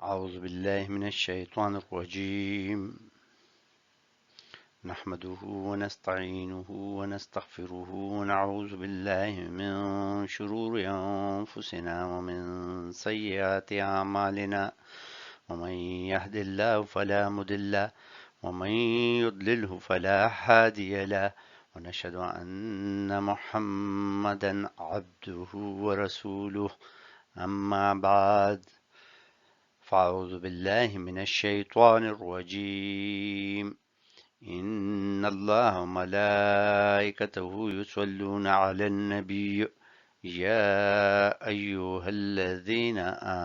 أعوذ بالله من الشيطان الرجيم. نحمده ونستعينه ونستغفره ونعوذ بالله من شرور أنفسنا ومن سيئات أعمالنا، ومن يهد الله فلا مضل له ومن يضلله فلا هادي له، ونشهد أن محمدا عبده ورسوله. أما بعد، فأعوذ بالله من الشيطان الرجيم. إن الله وملائكته يصلون على النبي يا أيها الذين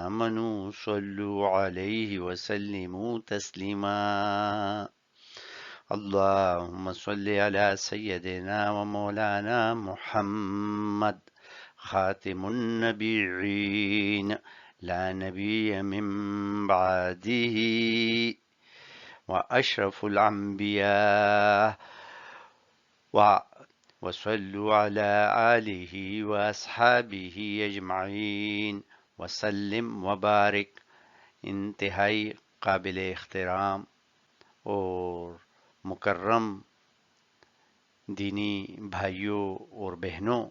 آمنوا صلوا عليه وسلموا تسليما. اللهم صل على سيدنا ومولانا محمد خاتم النبيين لا نبي من بعده وأشرف الأنبياء وصلوا على آله وأصحابه أجمعين وسلم وبارک. انتہائی قابل احترام اور مکرم دینی بھائیوں اور بہنوں،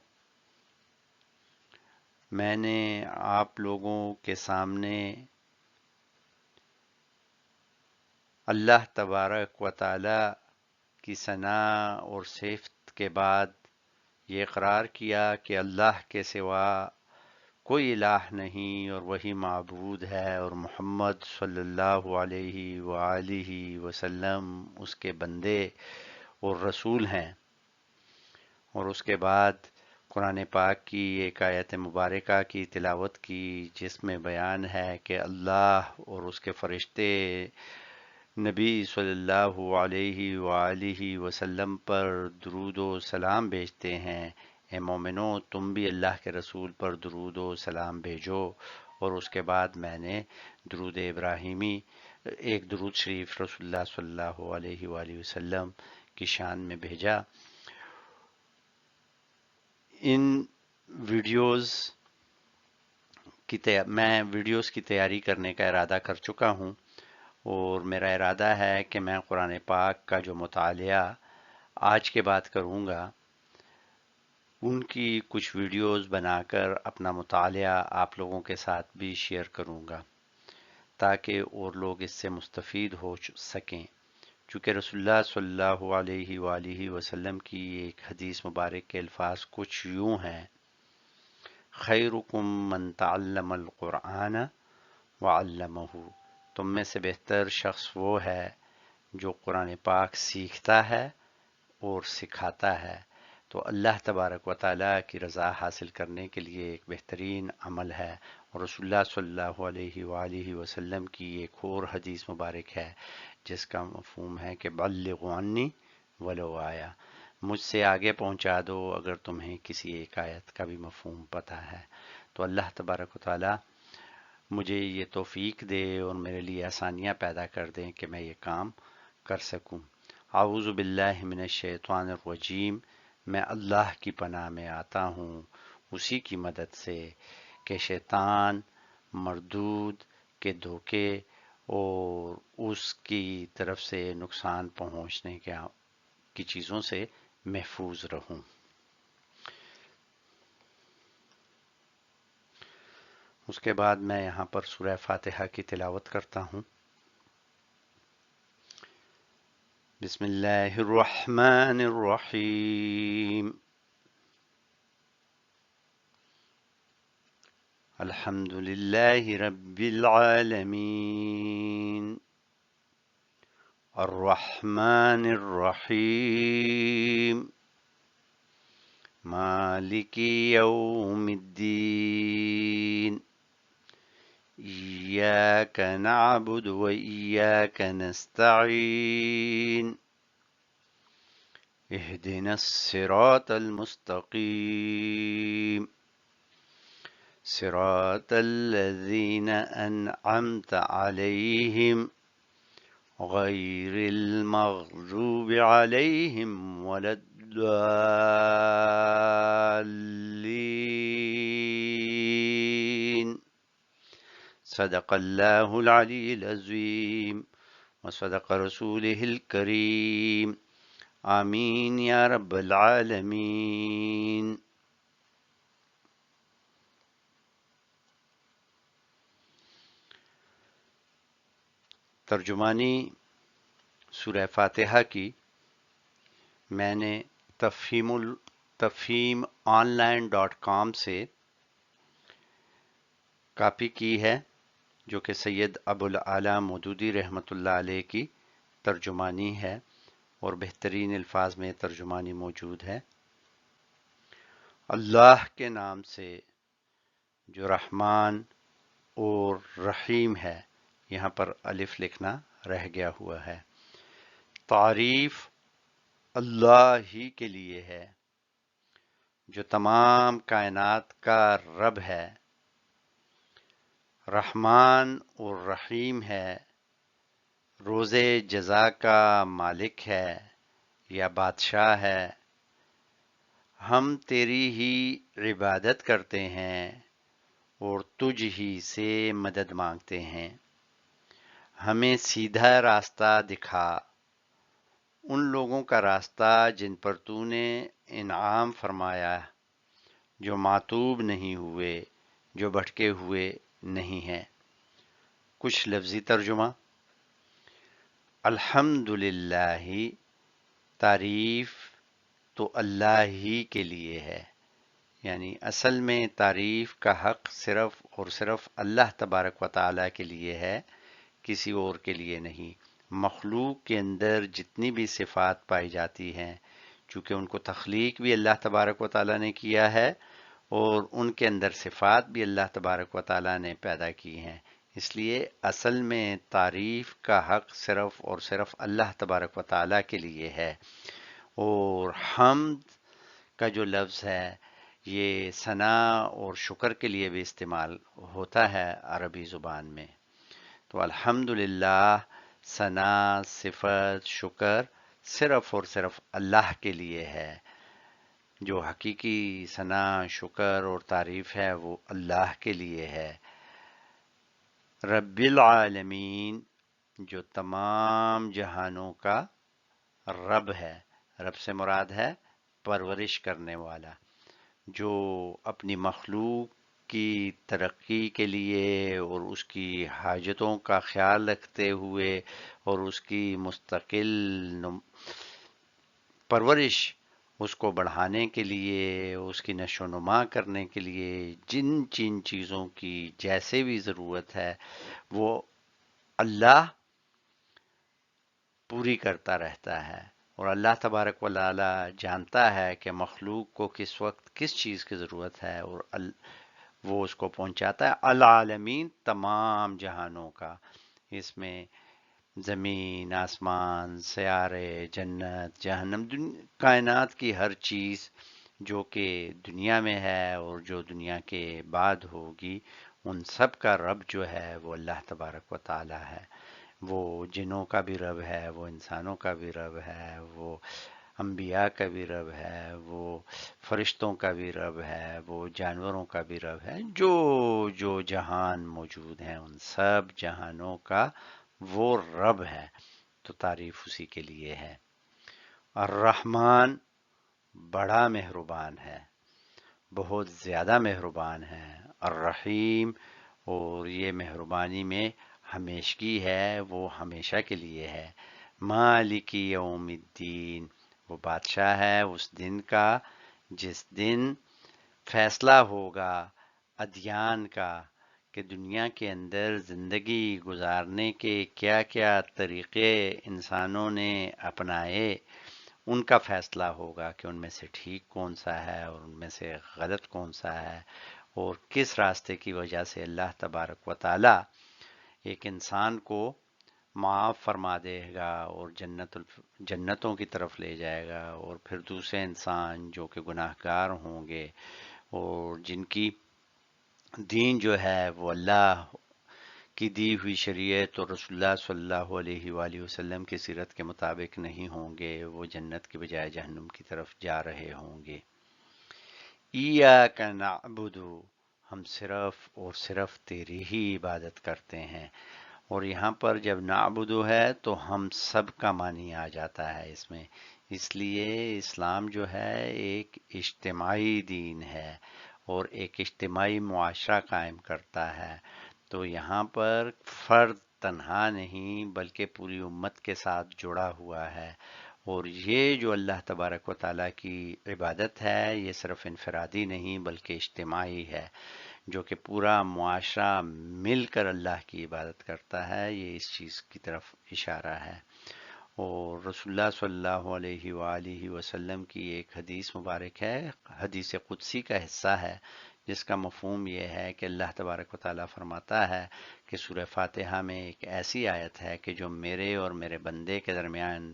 میں نے آپ لوگوں کے سامنے اللہ تبارک و تعالی کی ثنا اور صفت کے بعد یہ اقرار کیا کہ اللہ کے سوا کوئی الہ نہیں اور وہی معبود ہے، اور محمد صلی اللہ علیہ وآلہ وسلم اس کے بندے اور رسول ہیں۔ اور اس کے بعد قرآن پاک کی ایک آیت مبارکہ کی تلاوت کی، جس میں بیان ہے کہ اللہ اور اس کے فرشتے نبی صلی اللہ علیہ وآلہ وسلم پر درود و سلام بھیجتے ہیں۔ اے مومنو، تم بھی اللہ کے رسول پر درود و سلام بھیجو۔ اور اس کے بعد میں نے درود ابراہیمی، ایک درود شریف رسول اللہ صلی اللہ علیہ وآلہ وسلم کی شان میں بھیجا۔ ان ویڈیوز میں ویڈیوز کی تیاری کرنے کا ارادہ کر چکا ہوں، اور میرا ارادہ ہے کہ میں قرآن پاک کا جو مطالعہ آج کے بعد کروں گا، ان کی کچھ ویڈیوز بنا کر اپنا مطالعہ آپ لوگوں کے ساتھ بھی شیئر کروں گا، تاکہ اور لوگ اس سے مستفید ہو سکیں۔ چونکہ رسول اللہ صلی اللہ علیہ وآلہ وسلم کی ایک حدیث مبارک کے الفاظ کچھ یوں ہیں: خیرکم من تعلم القرآن وعلمہ، تم میں سے بہتر شخص وہ ہے جو قرآن پاک سیکھتا ہے اور سکھاتا ہے۔ تو اللہ تبارک و تعالیٰ کی رضا حاصل کرنے کے لیے ایک بہترین عمل ہے۔ اور رسول اللہ صلی اللہ علیہ وآلہ وسلم کی ایک اور حدیث مبارک ہے جس کا مفہوم ہے کہ بلغوا عنی ولو آیا، مجھ سے آگے پہنچا دو اگر تمہیں کسی ایک آیت کا بھی مفہوم پتہ ہے۔ تو اللہ تبارک و تعالیٰ مجھے یہ توفیق دے اور میرے لیے آسانیاں پیدا کر دیں کہ میں یہ کام کر سکوں۔ اعوذ باللہ من الشیطان الرجیم، میں اللہ کی پناہ میں آتا ہوں اسی کی مدد سے کہ شیطان مردود کے دھوکے اور اس کی طرف سے نقصان پہنچنے کی چیزوں سے محفوظ رہوں۔ اس کے بعد میں یہاں پر سورہ فاتحہ کی تلاوت کرتا ہوں۔ بسم اللہ الرحمن الرحیم، الحمد للہ رب العالمین، الرحمن الرحیم، مالک یوم الدین، إياك نعبد وإياك نستعين، اهدنا الصراط المستقيم، صراط الذين أنعمت عليهم غير المغضوب عليهم ولا الضالين، صدق اللہ العلی العظیم وصدق رسولہ الکریم آمین یا رب العالمین۔ ترجمانی سورہ فاتحہ کی میں نے تفہیم آن لائن .com سے کاپی کی ہے، جو کہ سید ابو العلا مودودی رحمۃ اللہ علیہ کی ترجمانی ہے اور بہترین الفاظ میں ترجمانی موجود ہے۔ اللہ کے نام سے جو رحمان اور رحیم ہے، یہاں پر الف لکھنا رہ گیا ہوا ہے۔ تعریف اللہ ہی کے لیے ہے جو تمام کائنات کا رب ہے، رحمان اور رحیم ہے، روز جزا کا مالک ہے یا بادشاہ ہے۔ ہم تیری ہی عبادت کرتے ہیں اور تجھ ہی سے مدد مانگتے ہیں۔ ہمیں سیدھا راستہ دکھا، ان لوگوں کا راستہ جن پر تو نے انعام فرمایا، جو معتوب نہیں ہوئے، جو بھٹکے ہوئے نہیں ہیں۔ کچھ لفظی ترجمہ۔ الحمدللہ، تعریف تو اللہ ہی کے لیے ہے، یعنی اصل میں تعریف کا حق صرف اور صرف اللہ تبارک و تعالیٰ کے لیے ہے، کسی اور کے لیے نہیں۔ مخلوق کے اندر جتنی بھی صفات پائی جاتی ہیں، چونکہ ان کو تخلیق بھی اللہ تبارک و تعالیٰ نے کیا ہے اور ان کے اندر صفات بھی اللہ تبارک و تعالیٰ نے پیدا کی ہیں، اس لیے اصل میں تعریف کا حق صرف اور صرف اللہ تبارک و تعالیٰ کے لیے ہے۔ اور حمد کا جو لفظ ہے، یہ ثنا اور شکر کے لیے بھی استعمال ہوتا ہے عربی زبان میں۔ تو الحمدللہ، ثنا، صفت، شکر صرف اور صرف اللہ کے لیے ہے۔ جو حقیقی ثنا، شکر اور تعریف ہے وہ اللہ کے لیے ہے۔ رب العالمین، جو تمام جہانوں کا رب ہے۔ رب سے مراد ہے پرورش کرنے والا، جو اپنی مخلوق کی ترقی کے لیے اور اس کی حاجتوں کا خیال رکھتے ہوئے اور اس کی مستقل پرورش، اس کو بڑھانے کے لیے، اس کی نشو و نما کرنے کے لیے جن چیزوں کی جیسے بھی ضرورت ہے، وہ اللہ پوری کرتا رہتا ہے۔ اور اللہ تبارک و تعالی جانتا ہے کہ مخلوق کو کس وقت کس چیز کی ضرورت ہے اور وہ اس کو پہنچاتا ہے۔ العالمین، تمام جہانوں کا، اس میں زمین، آسمان، سیارے، جنت، جہنم، کائنات کی ہر چیز جو کہ دنیا میں ہے اور جو دنیا کے بعد ہوگی، ان سب کا رب جو ہے وہ اللہ تبارک و تعالی ہے۔ وہ جنوں کا بھی رب ہے، وہ انسانوں کا بھی رب ہے، وہ انبیاء کا بھی رب ہے، وہ فرشتوں کا بھی رب ہے، وہ جانوروں کا بھی رب ہے۔ جو جہان موجود ہیں ان سب جہانوں کا وہ رب ہے، تو تعریف اسی کے لیے ہے۔ الرحمن، بڑا مہربان ہے، بہت زیادہ مہربان ہے۔ الرحیم، اور یہ مہربانی میں ہمیشگی ہے، وہ ہمیشہ کے لیے ہے۔ مالک یوم الدین، وہ بادشاہ ہے اس دن کا جس دن فیصلہ ہوگا ادیان کا، کہ دنیا کے اندر زندگی گزارنے کے کیا کیا طریقے انسانوں نے اپنائے، ان کا فیصلہ ہوگا کہ ان میں سے ٹھیک کون سا ہے اور ان میں سے غلط کون سا ہے، اور کس راستے کی وجہ سے اللہ تبارک و تعالی ایک انسان کو معاف فرما دے گا اور جنتوں کی طرف لے جائے گا، اور پھر دوسرے انسان جو کہ گناہ گار ہوں گے اور جن کی دین جو ہے وہ اللہ کی دی ہوئی شریعت اور رسول اللہ صلی اللہ علیہ وآلہ وسلم کی سیرت کے مطابق نہیں ہوں گے، وہ جنت کی بجائے جہنم کی طرف جا رہے ہوں گے۔ ایاک نعبد، ہم صرف اور صرف تیری ہی عبادت کرتے ہیں۔ اور یہاں پر جب نعبدو ہے تو ہم سب کا معنی آ جاتا ہے اس میں، اس لیے اسلام جو ہے ایک اجتماعی دین ہے اور ایک اجتماعی معاشرہ قائم کرتا ہے۔ تو یہاں پر فرد تنہا نہیں بلکہ پوری امت کے ساتھ جڑا ہوا ہے، اور یہ جو اللہ تبارک و تعالیٰ کی عبادت ہے یہ صرف انفرادی نہیں بلکہ اجتماعی ہے، جو کہ پورا معاشرہ مل کر اللہ کی عبادت کرتا ہے، یہ اس چیز کی طرف اشارہ ہے۔ اور رسول اللہ صلی اللہ علیہ وآلہ وسلم کی ایک حدیث مبارک ہے، حدیث قدسی کا حصہ ہے، جس کا مفہوم یہ ہے کہ اللہ تبارک و تعالیٰ فرماتا ہے کہ سورہ فاتحہ میں ایک ایسی آیت ہے کہ جو میرے اور میرے بندے کے درمیان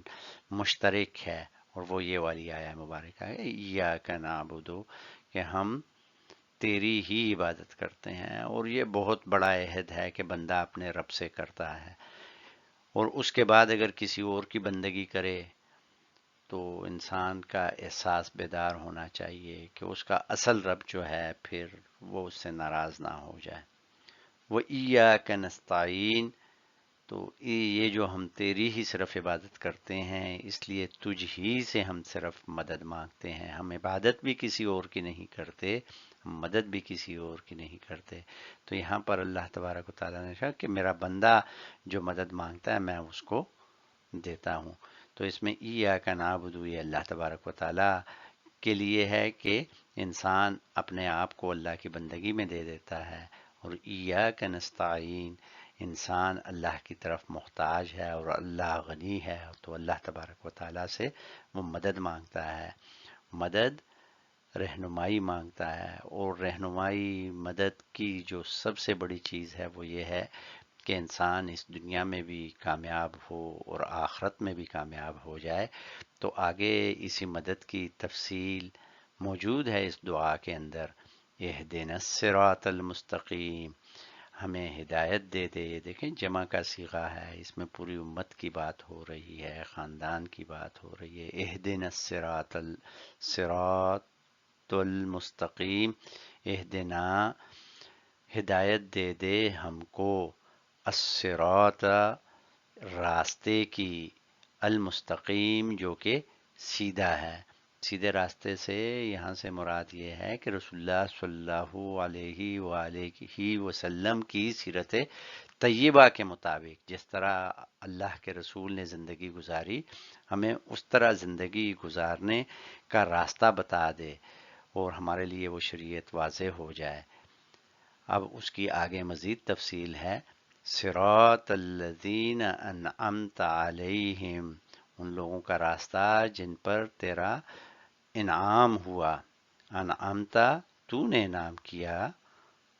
مشترک ہے، اور وہ یہ والی آیت مبارکہ ہے، ایاک نعبد، کہ ہم تیری ہی عبادت کرتے ہیں۔ اور یہ بہت بڑا عہد ہے کہ بندہ اپنے رب سے کرتا ہے، اور اس کے بعد اگر کسی اور کی بندگی کرے تو انسان کا احساس بیدار ہونا چاہیے کہ اس کا اصل رب جو ہے پھر وہ اس سے ناراض نہ ہو جائے۔ وَإِيَّاكَ نَسْتَعِينُ، تو یہ جو ہم تیری ہی صرف عبادت کرتے ہیں اس لیے تجھ ہی سے ہم صرف مدد مانگتے ہیں، ہم عبادت بھی کسی اور کی نہیں کرتے، ہم مدد بھی کسی اور کی نہیں کرتے۔ تو یہاں پر اللہ تبارک و تعالیٰ نے کہا کہ میرا بندہ جو مدد مانگتا ہے میں اس کو دیتا ہوں۔ تو اس میں ایاک نعبد، یہ اللہ تبارک و تعالیٰ کے لیے ہے کہ انسان اپنے آپ کو اللہ کی بندگی میں دے دیتا ہے، اور ایاک نستعین، انسان اللہ کی طرف محتاج ہے اور اللہ غنی ہے، تو اللہ تبارک و تعالیٰ سے وہ مدد مانگتا ہے، مدد رہنمائی مانگتا ہے۔ اور رہنمائی مدد کی جو سب سے بڑی چیز ہے وہ یہ ہے کہ انسان اس دنیا میں بھی کامیاب ہو اور آخرت میں بھی کامیاب ہو جائے۔ تو آگے اسی مدد کی تفصیل موجود ہے اس دعا کے اندر، اہدنا الصراط المستقیم، ہمیں ہدایت دے دے۔ یہ دیکھیں جمع کا صیغہ ہے، اس میں پوری امت کی بات ہو رہی ہے، خاندان کی بات ہو رہی ہے۔ اہدنا الصراط المستقیم، اہدنا، ہدایت دے دے ہم کو، الصراط، راستے کی، المستقیم، جو کہ سیدھا ہے۔ سیدھے راستے سے یہاں سے مراد یہ ہے کہ رسول اللہ صلی اللہ علیہ وآلہ وسلم کی سیرت طیبہ کے مطابق جس طرح اللہ کے رسول نے زندگی گزاری، ہمیں اس طرح زندگی گزارنے کا راستہ بتا دے اور ہمارے لیے وہ شریعت واضح ہو جائے۔ اب اس کی آگے مزید تفصیل ہے، صراط الذین انعمت علیہم، ان لوگوں کا راستہ جن پر تیرا انعام ہوا، انعمتا، تو نے انعام کیا،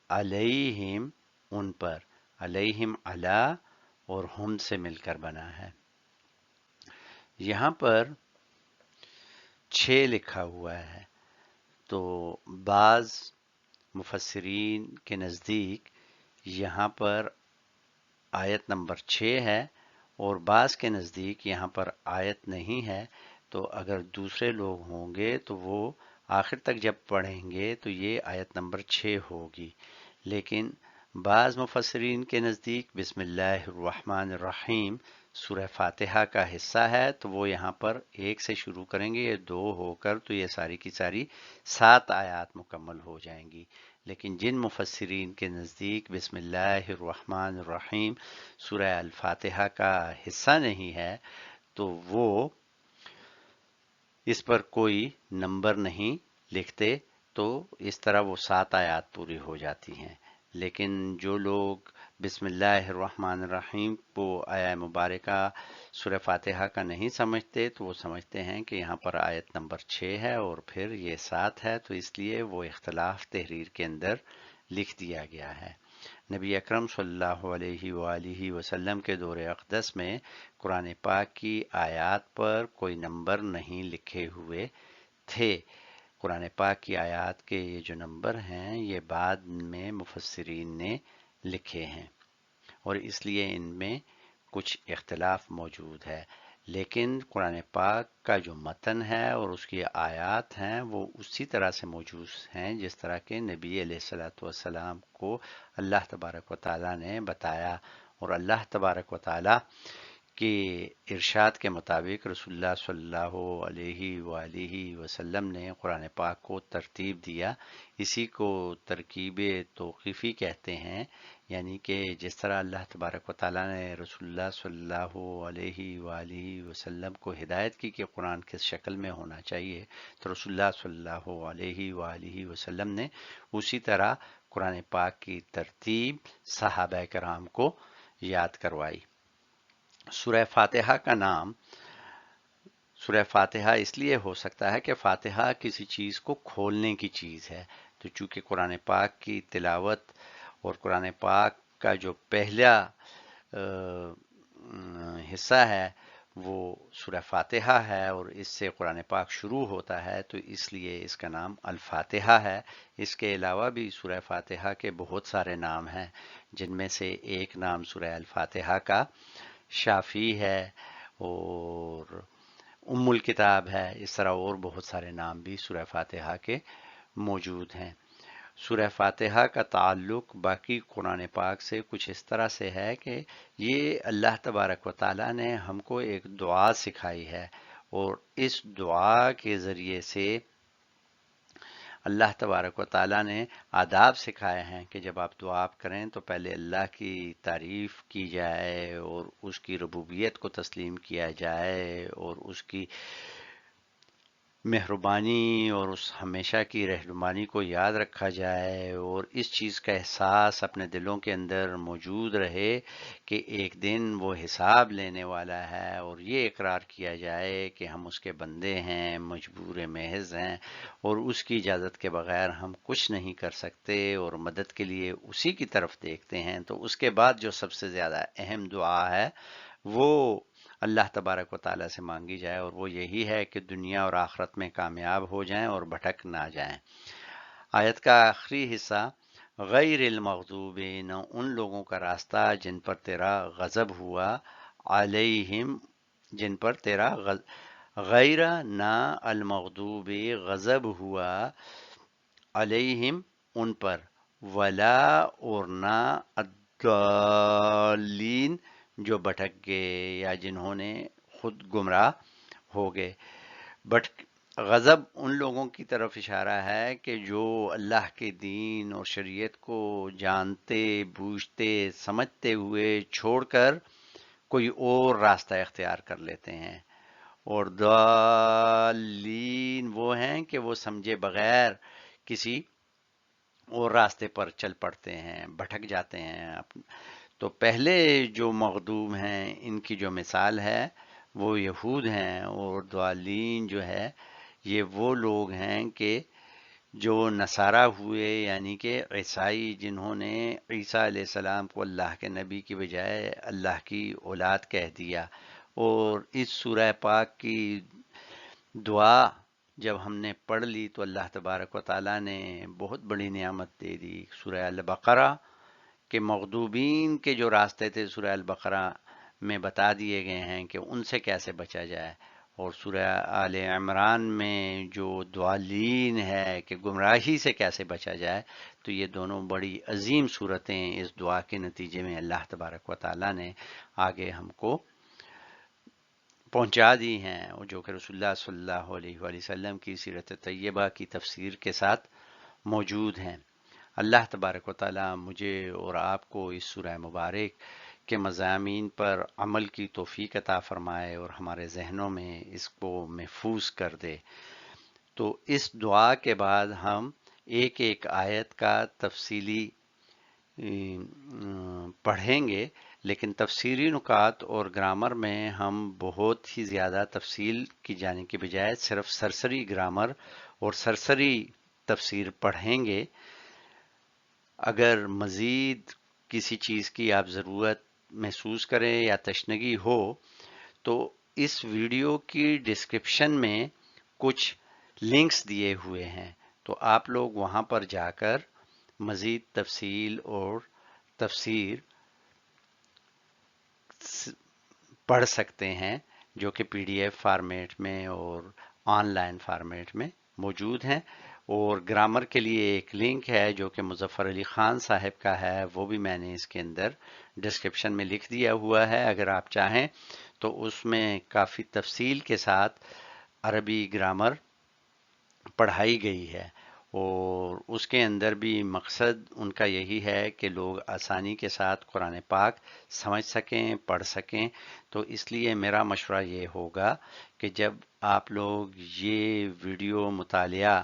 علیہم، ان پر، علیہم علی، اور ہم سے مل کر بنا ہے۔ یہاں پر 6 لکھا ہوا ہے، تو بعض مفسرین کے نزدیک یہاں پر آیت نمبر 6 ہے، اور بعض کے نزدیک یہاں پر آیت نہیں ہے۔ تو اگر دوسرے لوگ ہوں گے تو وہ آخر تک جب پڑھیں گے تو یہ آیت نمبر 6 ہوگی، لیکن بعض مفسرین کے نزدیک بسم اللہ الرحمن الرحیم سورہ فاتحہ کا حصہ ہے، تو وہ یہاں پر 1 سے شروع کریں گے، یہ 2 ہو کر تو یہ ساری کی ساری 7 آیات مکمل ہو جائیں گی۔ لیکن جن مفسرین کے نزدیک بسم اللہ الرحمن الرحیم سورہ الفاتحہ کا حصہ نہیں ہے تو وہ اس پر کوئی نمبر نہیں لکھتے، تو اس طرح وہ 7 آیات پوری ہو جاتی ہیں۔ لیکن جو لوگ بسم اللہ الرحمن الرحیم کو آیہ مبارکہ سورہ فاتحہ کا نہیں سمجھتے تو وہ سمجھتے ہیں کہ یہاں پر آیت نمبر 6 ہے اور پھر یہ 7 ہے، تو اس لیے وہ اختلاف تحریر کے اندر لکھ دیا گیا ہے۔ نبی اکرم صلی اللہ علیہ وآلہ وسلم کے دور اقدس میں قرآن پاک کی آیات پر کوئی نمبر نہیں لکھے ہوئے تھے۔ قرآن پاک کی آیات کے یہ جو نمبر ہیں یہ بعد میں مفسرین نے لکھے ہیں، اور اس لیے ان میں کچھ اختلاف موجود ہے۔ لیکن قرآن پاک کا جو متن ہے اور اس کی آیات ہیں وہ اسی طرح سے موجود ہیں جس طرح کہ نبی علیہ الصلوۃ والسلام کو اللہ تبارک و تعالیٰ نے بتایا، اور اللہ تبارک و تعالیٰ کہ ارشاد کے مطابق رسول اللہ صلی اللہ علیہ وآلہ وسلم نے قرآن پاک کو ترتیب دیا۔ اسی کو ترکیب توقیفی کہتے ہیں، یعنی کہ جس طرح اللہ تبارک و تعالیٰ نے رسول اللہ صلی اللہ علیہ وآلہ وسلم کو ہدایت کی کہ قرآن کس شکل میں ہونا چاہیے، تو رسول اللہ صلی اللہ علیہ وآلہ وسلم نے اسی طرح قرآن پاک کی ترتیب صحابہ کرام کو یاد کروائی۔ سورہ فاتحہ کا نام سورہ فاتحہ اس لیے ہو سکتا ہے کہ فاتحہ کسی چیز کو کھولنے کی چیز ہے، تو چونکہ قرآن پاک کی تلاوت اور قرآن پاک کا جو پہلا حصہ ہے وہ سورہ فاتحہ ہے اور اس سے قرآن پاک شروع ہوتا ہے، تو اس لیے اس کا نام الفاتحہ ہے۔ اس کے علاوہ بھی سورہ فاتحہ کے بہت سارے نام ہیں، جن میں سے ایک نام سورہ الفاتحہ کا شافی ہے اور ام الکتاب ہے، اس طرح اور بہت سارے نام بھی سورہ فاتحہ کے موجود ہیں۔ سورہ فاتحہ کا تعلق باقی قرآن پاک سے کچھ اس طرح سے ہے کہ یہ اللہ تبارک و تعالیٰ نے ہم کو ایک دعا سکھائی ہے، اور اس دعا کے ذریعے سے اللہ تبارک و تعالیٰ نے آداب سکھائے ہیں کہ جب آپ دعا کریں تو پہلے اللہ کی تعریف کی جائے اور اس کی ربوبیت کو تسلیم کیا جائے اور اس کی مہربانی اور اس ہمیشہ کی رہنمائی کو یاد رکھا جائے، اور اس چیز کا احساس اپنے دلوں کے اندر موجود رہے کہ ایک دن وہ حساب لینے والا ہے، اور یہ اقرار کیا جائے کہ ہم اس کے بندے ہیں، مجبور محض ہیں، اور اس کی اجازت کے بغیر ہم کچھ نہیں کر سکتے اور مدد کے لیے اسی کی طرف دیکھتے ہیں۔ تو اس کے بعد جو سب سے زیادہ اہم دعا ہے وہ اللہ تبارک و تعالیٰ سے مانگی جائے، اور وہ یہی ہے کہ دنیا اور آخرت میں کامیاب ہو جائیں اور بھٹک نہ جائیں۔ آیت کا آخری حصہ غیر المغضوب، نہ ان لوگوں کا راستہ جن پر تیرا غضب ہوا، علیہم، جن پر تیرا غیر نہ المغضوب غضب ہوا، علیہم ان پر، ولا اور نہ الضالین جو بھٹک گئے یا جنہوں نے خود گمراہ ہو گئے۔ بٹ غضب ان لوگوں کی طرف اشارہ ہے کہ جو اللہ کے دین اور شریعت کو جانتے بوجھتے سمجھتے ہوئے چھوڑ کر کوئی اور راستہ اختیار کر لیتے ہیں، اور ضالین وہ ہیں کہ وہ سمجھے بغیر کسی اور راستے پر چل پڑتے ہیں، بھٹک جاتے ہیں۔ تو پہلے جو مغضوب ہیں ان کی جو مثال ہے وہ یہود ہیں، اور ضالین جو ہے یہ وہ لوگ ہیں کہ جو نصارہ ہوئے، یعنی کہ عیسائی، جنہوں نے عیسیٰ علیہ السلام کو اللہ کے نبی کی بجائے اللہ کی اولاد کہہ دیا۔ اور اس سورہ پاک کی دعا جب ہم نے پڑھ لی تو اللہ تبارک و تعالیٰ نے بہت بڑی نعمت دے دی۔ سورہ البقرہ کہ مغضوبین کے جو راستے تھے سورہ البقرہ میں بتا دیے گئے ہیں کہ ان سے کیسے بچا جائے، اور سورہ آل عمران میں جو ضالین ہے کہ گمراہی سے کیسے بچا جائے۔ تو یہ دونوں بڑی عظیم صورتیں اس دعا کے نتیجے میں اللہ تبارک و تعالیٰ نے آگے ہم کو پہنچا دی ہیں، اور جو کہ رسول اللہ صلی اللہ علیہ وآلہ وسلم کی سیرت طیبہ کی تفسیر کے ساتھ موجود ہیں۔ اللہ تبارک و تعالیٰ مجھے اور آپ کو اس سورہ مبارک کے مضامین پر عمل کی توفیق عطا فرمائے اور ہمارے ذہنوں میں اس کو محفوظ کر دے۔ تو اس دعا کے بعد ہم ایک ایک آیت کا تفصیلی پڑھیں گے، لیکن تفسیری نکات اور گرامر میں ہم بہت ہی زیادہ تفصیل کی جانے کے بجائے صرف سرسری گرامر اور سرسری تفسیر پڑھیں گے۔ اگر مزید کسی چیز کی آپ ضرورت محسوس کریں یا تشنگی ہو تو اس ویڈیو کی ڈسکرپشن میں کچھ لنکس دیے ہوئے ہیں، تو آپ لوگ وہاں پر جا کر مزید تفصیل اور تفسیر پڑھ سکتے ہیں۔ جو کہ PDF فارمیٹ میں اور آن لائن فارمیٹ میں موجود ہیں، اور گرامر کے لیے ایک لنک ہے جو کہ مظفر علی خان صاحب کا ہے، وہ بھی میں نے اس کے اندر ڈسکرپشن میں لکھ دیا ہوا ہے، اگر آپ چاہیں تو اس میں کافی تفصیل کے ساتھ عربی گرامر پڑھائی گئی ہے، اور اس کے اندر بھی مقصد ان کا یہی ہے کہ لوگ آسانی کے ساتھ قرآن پاک سمجھ سکیں، پڑھ سکیں۔ تو اس لیے میرا مشورہ یہ ہوگا کہ جب آپ لوگ یہ ویڈیو مطالعہ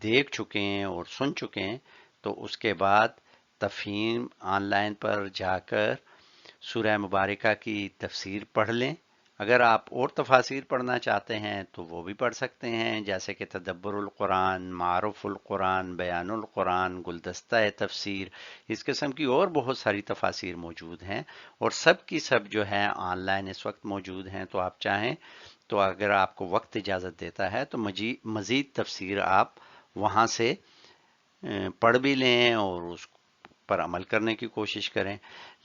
دیکھ چکیں اور سن چکیں تو اس کے بعد تفہیم آن لائن پر جا کر سورہ مبارکہ کی تفسیر پڑھ لیں۔ اگر آپ اور تفاسیر پڑھنا چاہتے ہیں تو وہ بھی پڑھ سکتے ہیں، جیسے کہ تدبر القرآن، معارف القرآن، بیان القرآن، گلدستہ تفسیر، اس قسم کی اور بہت ساری تفاسیر موجود ہیں، اور سب کی سب جو ہیں آن لائن اس وقت موجود ہیں۔ تو آپ چاہیں تو اگر آپ کو وقت اجازت دیتا ہے تو مزید تفسیر آپ وہاں سے پڑھ بھی لیں اور اس پر عمل کرنے کی کوشش کریں۔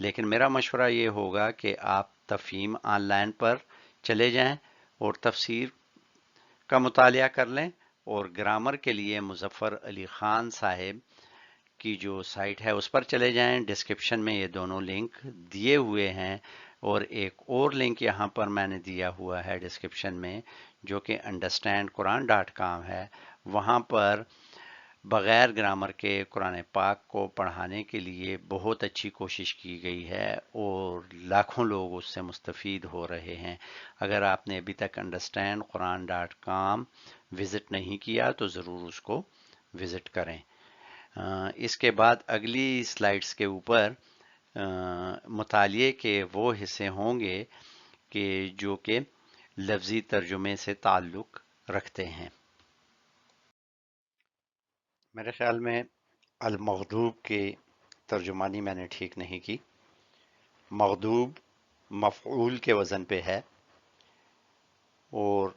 لیکن میرا مشورہ یہ ہوگا کہ آپ تفہیم آن لائن پر چلے جائیں اور تفسیر کا مطالعہ کر لیں، اور گرامر کے لیے مظفر علی خان صاحب کی جو سائٹ ہے اس پر چلے جائیں۔ ڈسکرپشن میں یہ دونوں لنک دیے ہوئے ہیں، اور ایک اور لنک یہاں پر میں نے دیا ہوا ہے ڈسکرپشن میں جو کہ understandquran.com ہے، وہاں پر بغیر گرامر کے قرآن پاک کو پڑھانے کے لیے بہت اچھی کوشش کی گئی ہے، اور لاکھوں لوگ اس سے مستفید ہو رہے ہیں۔ اگر آپ نے ابھی تک understandquran.com وزٹ نہیں کیا تو ضرور اس کو وزٹ کریں۔ اس کے بعد اگلی سلائڈز کے اوپر مطالعے کے وہ حصے ہوں گے کہ جو کہ لفظی ترجمے سے تعلق رکھتے ہیں۔ میرے خیال میں المغضوب کی ترجمانی میں نے ٹھیک نہیں کی۔ مغضوب مفعول کے وزن پہ ہے، اور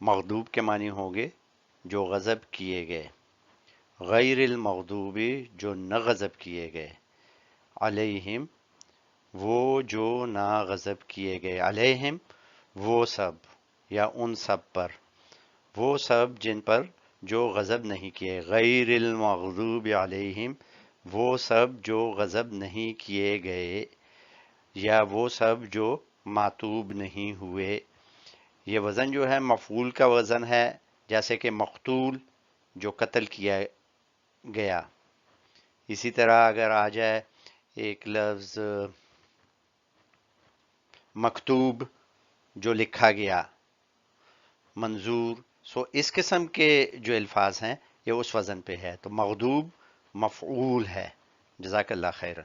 مغضوب کے معنی ہوں گے جو غضب کیے گئے، غیر المغضوبی جو نہ غضب کیے گئے، علیہم وہ جو نہ غضب کیے گئے، علیہم وہ سب یا ان سب پر، وہ سب جن پر جو غضب نہیں کیے، غیر المغضوب علیہم وہ سب جو غضب نہیں کیے گئے، یا وہ سب جو معتوب نہیں ہوئے۔ یہ وزن جو ہے مفعول کا وزن ہے، جیسے کہ مقتول جو قتل کیا گیا۔ اسی طرح اگر آ جائے ایک لفظ مکتوب جو لکھا گیا، منظور، اس قسم کے جو الفاظ ہیں یہ اس وزن پہ ہے، تو مغضوب مفعول ہے۔ جزاک اللہ خیر۔